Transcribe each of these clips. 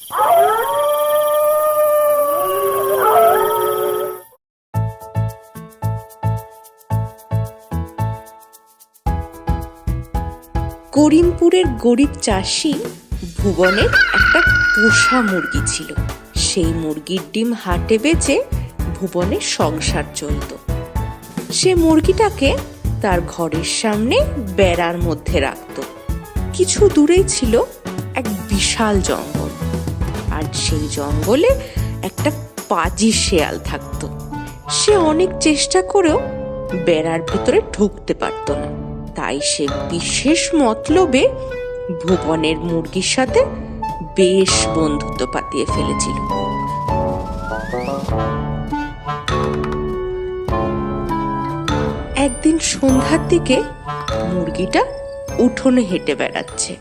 করিমপুরের গরিব চাষি ভুবনের একটা পোষা মুরগি ছিল। সেই মুরগির ডিম হাটে বেচে ভুবনের সংসার চলত। সে মুরগিটাকে তার ঘরের সামনে বেড়ার মধ্যে রাখত। কিছু দূরেই ছিল এক বিশাল জঙ্গল, আর সেই জঙ্গলে একটা পাজি শেয়াল থাকত। সে অনেক চেষ্টা করেও বেড়ার ভিতরে ঢুকতে পারত না। তাই সে বিশেষ মতলবে ভুবনের মুরগির সাথে বেশ বন্ধুত্ব পাতিয়ে ফেলেছিল। একদিন সন্ধ্যার দিকে মুরগিটা উঠোনে হেঁটে বেড়াচ্ছে।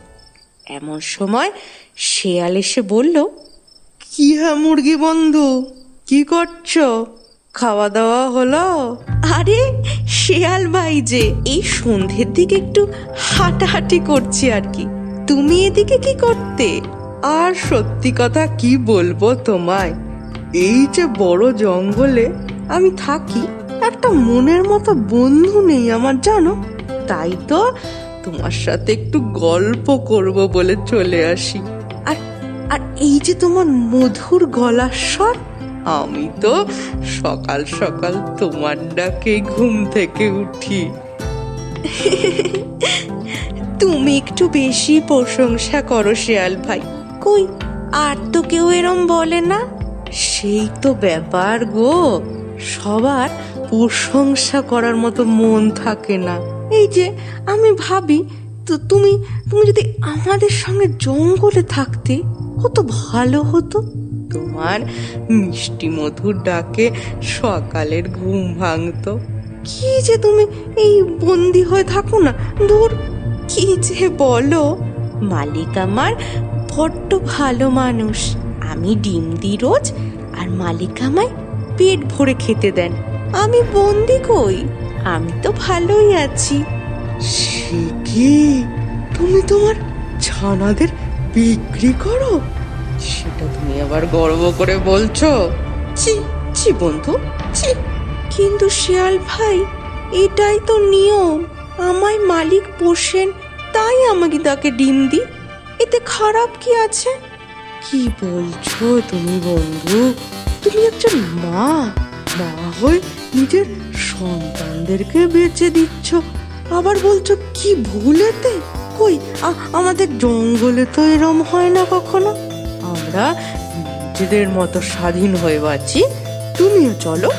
এমন সময় শেয়াল এসে বলল, কি হ্যাঁ মুরগি বন্ধু, কি করছো? খাওয়া দাওয়া হলো? আরে শেয়াল ভাই যে, এই সন্ধ্যের দিকে একটু হাঁটাহাঁটি করছি আর কি। তুমি এদিকে কি করতে? আর সত্যি কথা কি বলবো তোমায়, এই যে বড় জঙ্গলে আমি থাকি, একটা মনের মতো বন্ধু নেই আমার, জানো। তাই তো তোমার সাথে একটু গল্প করব বলে চলে আসি। আর আর এই যে তোমার মধুর গলার স্বর, আমি তো সকাল সকাল তোমার ডাকে ঘুম থেকে উঠি। তুমি একটু বেশি প্রশংসা করো শেয়াল ভাই। কই আর তো কেউ এরম বলে না। সেই তো ব্যাপার গো, সবার প্রশংসা করার মতো মন থাকে না। এই যে আমি ভাবি, তো তুমি যদি আমাদের সঙ্গে জঙ্গলে থাকতে কত ভালো হতো। তোমার মিষ্টি মধুর ডাকে সকালের ঘুম ভাঙতো। কি যে তুমি এই বন্দি হয়ে থাকো না, দূর। কি যে বলো, মালিক আমার বড্ড ভালো মানুষ। আমি ডিম দিই রোজ, আর মালিক আমায় পেট ভরে খেতে দেন। আমি বন্দি কই, আমি তো ভালোই আছি। সে কি, তুমি তোমার ছানাদের বিক্রি করো? সেটা তুমি আবার গর্ব করে বলছো? ছি ছি বন্ধু, ছি। কিন্তু শিয়াল ভাই, এটাই তো নিয়ম। আমায় মালিক পোষেন, তাই আমাকে তাকে ডিম দিই। এতে খারাপ কি আছে? কি বলছো তুমি বন্ধু? তুমি একজন মা হয়ে নিজের সন্তানদেরকে বেঁচে দিচ্ছ, আবার বলছো কি ভুলেতে? কই আমাদের জঙ্গলে তো এরম হয় না কখনো। আমরা নিজেদের মতো স্বাধীন হয়ে বাঁচি। তুমিও চলো,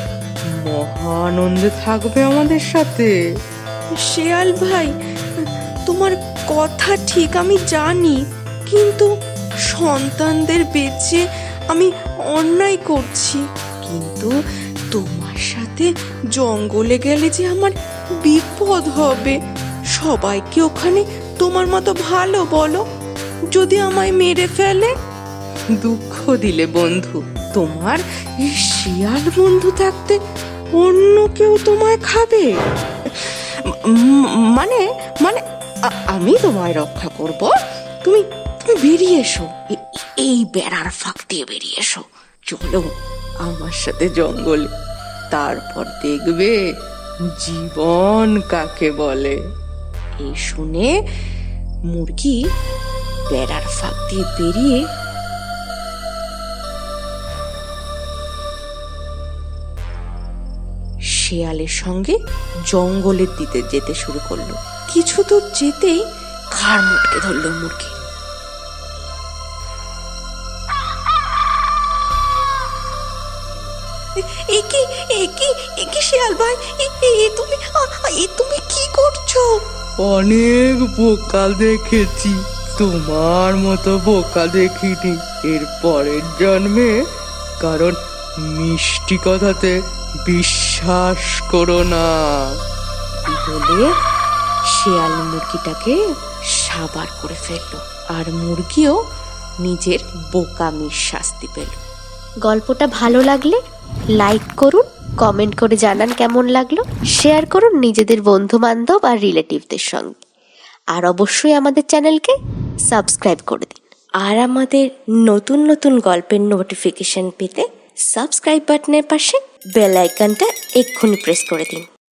মহা আনন্দে থাকবে আমাদের সাথে। শিয়াল ভাই, তোমার কথা ঠিক, আমি জানি, কিন্তু সন্তানদের বেঁচে আমি অন্যায় করছি। কিন্তু তোমার সাথে জঙ্গলে গেলে যে আমার বিপদ হবে। সবাই কি ওখানে তোমার মতো ভালো বলো? যদি আমায় মেরে ফেলে? দুঃখ দিলে বন্ধু, তোমার শিয়াল বন্ধু থাকতে অন্য কেউ তোমায় খাবে? মানে মানে আমি তোমায় রক্ষা করব। তুমি বেরিয়ে এসো, এই বেড়ার ফাঁক দিয়ে বেরিয়ে এসো। চলো আমার সাথে জঙ্গলে, তারপর দেখবে জীবন কাকে বলে। এই শুনে মুরগি বেড়ার ফাঁক দিয়ে বেরিয়ে শেয়ালের সঙ্গে জঙ্গলের দিকে যেতে শুরু করলো। কিছু দূর যেতেই ঘাড় মুটকে ধরলো মুরগি। একি শিয়াল ভাই, তুমি কি করছো? অনেক বোকা দেখেছি, তোমার মতো বোকা দেখিনি এর পরের জন্মে। কারণ মিষ্টি কথাতে বিশ্বাস করো না। বলে শিয়াল মুরগিটাকে সাবার করে ফেললো, আর মুরগিও নিজের বোকামির শাস্তি পেল। গল্পটা ভালো লাগলে লাইক করুন, কমেন্ট করে জানান কেমন লাগলো, শেয়ার করুন নিজেদের বন্ধু বান্ধব আর রিলেটিভদের সঙ্গে, আর অবশ্যই আমাদের চ্যানেলকে সাবস্ক্রাইব করে দিন। আর আমাদের নতুন নতুন গল্পের নোটিফিকেশন পেতে সাবস্ক্রাইব বাটনের পাশে বেল আইকনটা এক্ষুনি প্রেস করে দিন।